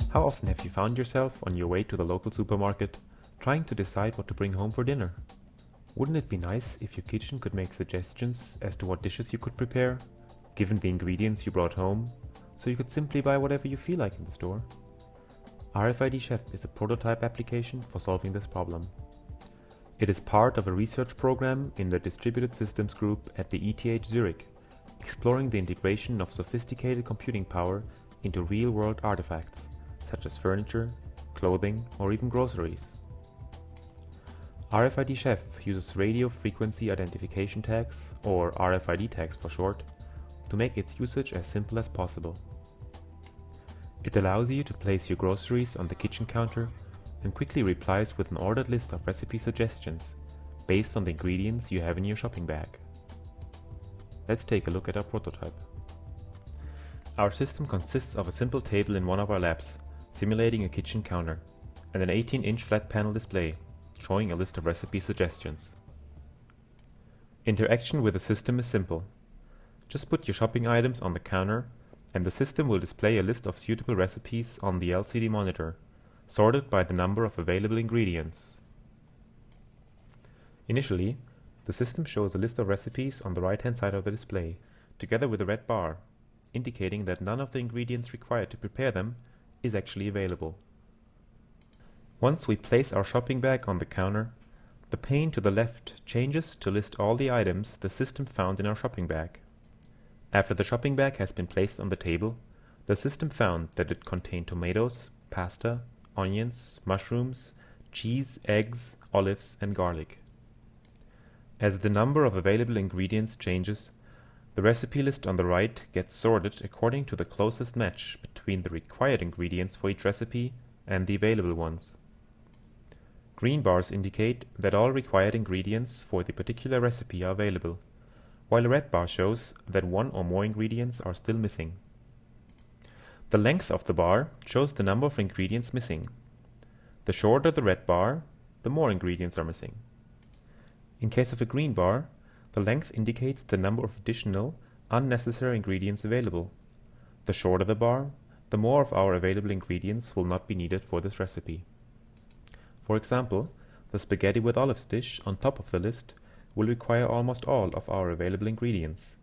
How often have you found yourself on your way to the local supermarket trying to decide what to bring home for dinner? Wouldn't it be nice if your kitchen could make suggestions as to what dishes you could prepare, given the ingredients you brought home, so you could simply buy whatever you feel like in the store? RFID Chef is a prototype application for solving this problem. It is part of a research program in the Distributed Systems Group at the ETH Zurich, exploring the integration of sophisticated computing power into real-world artifacts, such as furniture, clothing, or even groceries. RFID Chef uses radio frequency identification tags, or RFID tags for short, to make its usage as simple as possible. It allows you to place your groceries on the kitchen counter and quickly replies with an ordered list of recipe suggestions based on the ingredients you have in your shopping bag. Let's take a look at our prototype. Our system consists of a simple table in one of our labs, simulating a kitchen counter, and an 18-inch flat panel display, showing a list of recipe suggestions. Interaction with the system is simple. Just put your shopping items on the counter, and the system will display a list of suitable recipes on the LCD monitor, sorted by the number of available ingredients. Initially, the system shows a list of recipes on the right-hand side of the display, together with a red bar, indicating that none of the ingredients required to prepare them is actually available. Once we place our shopping bag on the counter, the pane to the left changes to list all the items the system found in our shopping bag. After the shopping bag has been placed on the table, the system found that it contained tomatoes, pasta, onions, mushrooms, cheese, eggs, olives, and garlic. As the number of available ingredients changes, the recipe list on the right gets sorted according to the closest match between the required ingredients for each recipe and the available ones. Green bars indicate that all required ingredients for the particular recipe are available, while a red bar shows that one or more ingredients are still missing. The length of the bar shows the number of ingredients missing. The shorter the red bar, the more ingredients are missing. In case of a green bar, the length indicates the number of additional, unnecessary ingredients available. The shorter the bar, the more of our available ingredients will not be needed for this recipe. For example, the spaghetti with olives dish on top of the list will require almost all of our available ingredients,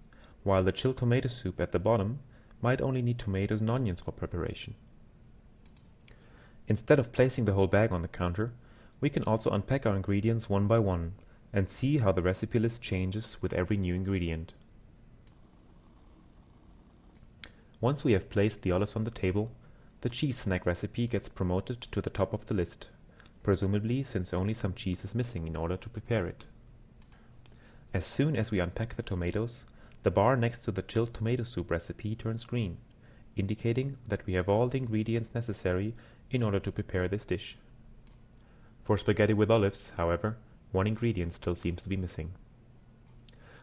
while the chilled tomato soup at the bottom might only need tomatoes and onions for preparation. Instead of placing the whole bag on the counter, we can also unpack our ingredients one by one and see how the recipe list changes with every new ingredient. Once we have placed the olives on the table, the cheese snack recipe gets promoted to the top of the list, presumably since only some cheese is missing in order to prepare it. As soon as we unpack the tomatoes, the bar next to the chilled tomato soup recipe turns green, indicating that we have all the ingredients necessary in order to prepare this dish. For spaghetti with olives, however, one ingredient still seems to be missing.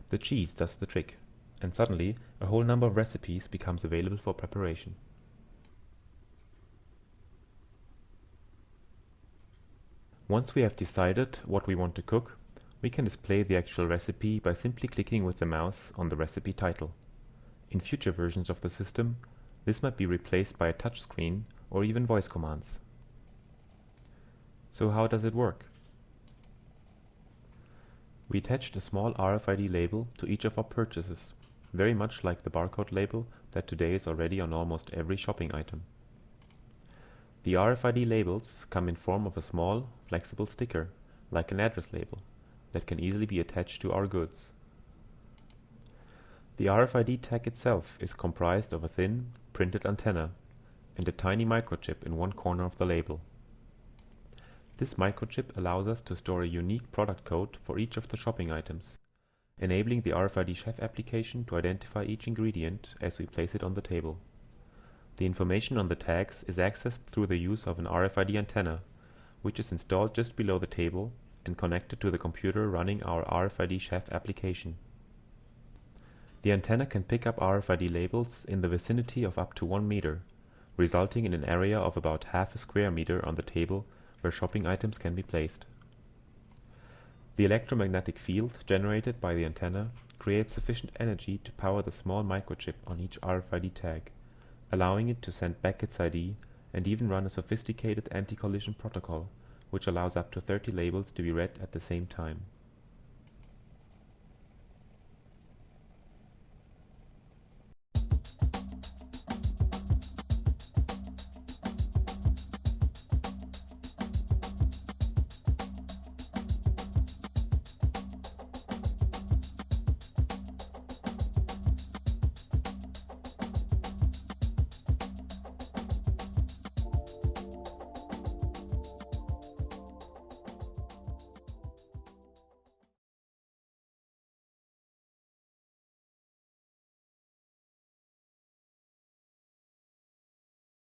The cheese does the trick, and suddenly a whole number of recipes becomes available for preparation. Once we have decided what we want to cook, we can display the actual recipe by simply clicking with the mouse on the recipe title. In future versions of the system, this might be replaced by a touchscreen or even voice commands. So how does it work? We attached a small RFID label to each of our purchases, very much like the barcode label that today is already on almost every shopping item. The RFID labels come in form of a small, flexible sticker, like an address label, that can easily be attached to our goods. The RFID tag itself is comprised of a thin, printed antenna and a tiny microchip in one corner of the label. This microchip allows us to store a unique product code for each of the shopping items, enabling the RFID Chef application to identify each ingredient as we place it on the table. The information on the tags is accessed through the use of an RFID antenna, which is installed just below the table and connected to the computer running our RFID Chef application. The antenna can pick up RFID labels in the vicinity of up to 1 meter, resulting in an area of about half a square meter on the table where shopping items can be placed. The electromagnetic field generated by the antenna creates sufficient energy to power the small microchip on each RFID tag, allowing it to send back its ID and even run a sophisticated anti-collision protocol, which allows up to 30 labels to be read at the same time.